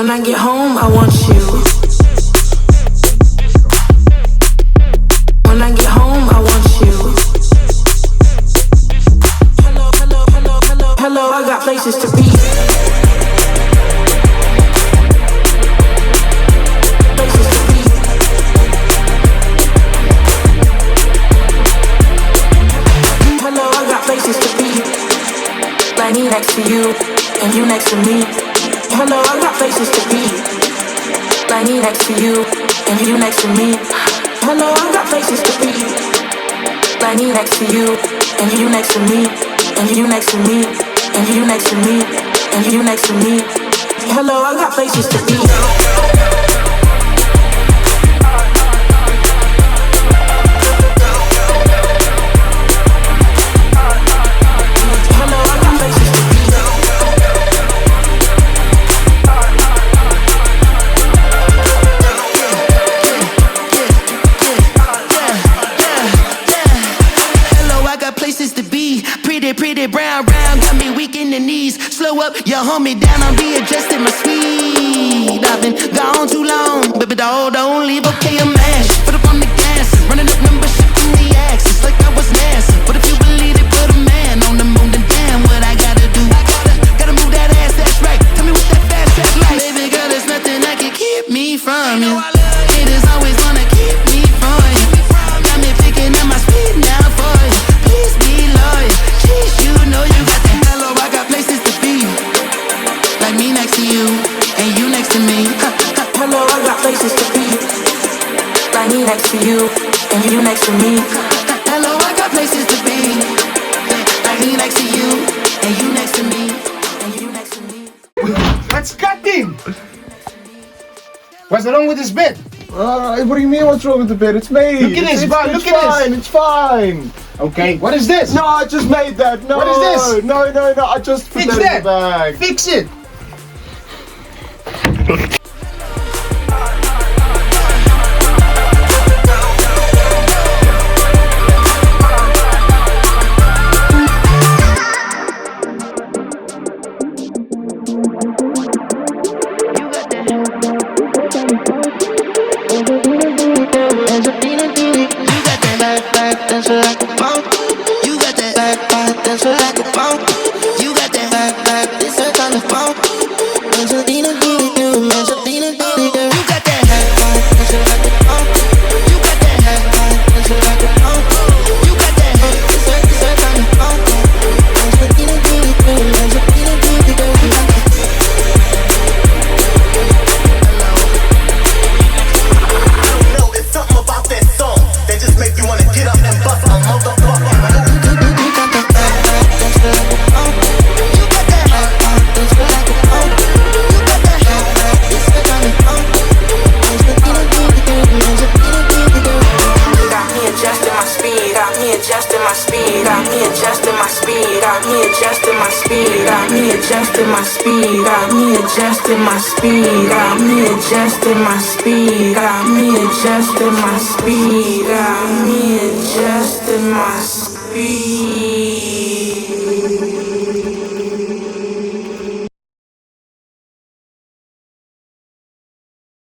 When I get home, I want you. When I get home, I want you. Hello, hello, hello, hello, hello, I got places to be. Places to be. Hello, I got places to be. Like me next to you, and you next to me. Hello, I got places to be. Like me next to you, and you next to me. Hello, I got places to be. Like me next to you, and you next to me, and you next to me, and you next to me, and you next to me. Hello, I got places to be. Pretty brown, got me weak in the knees. Slow up, you hold me down, I'm readjusting my speed. I've been gone too long, baby doll, don't leave, okay, I'm mashed. Put up on the gas, running up numbers, shifting the axis like I was NASA. But if you believe it, put a man on the moon, then damn what I gotta do. Gotta move that ass, that's right. Tell me what that fast track like. Baby girl, there's nothing that can keep me from you. Haters always wanna keep me from you. Got me picking up my speed now for you. Please be loyal. You know you got that hello, I got places to be. Like me next to you, and you next to me. Hello, I got places to be. Like me next to you, and you next to me. Hello, I got places to be. Like me next to you, and you next to me, and you next to me. Let's cut him! What's wrong with his bed? What do you mean what's wrong with the bed? It's made. Look at this, it's look at fine, this. it's fine. Okay, what is this? No, I just made that. No. What is this? No, I just put Fix that in the that. bag. Fix it. Adjusting my speed, got me adjusting my speed, got me adjusting my speed, got me adjusting my speed.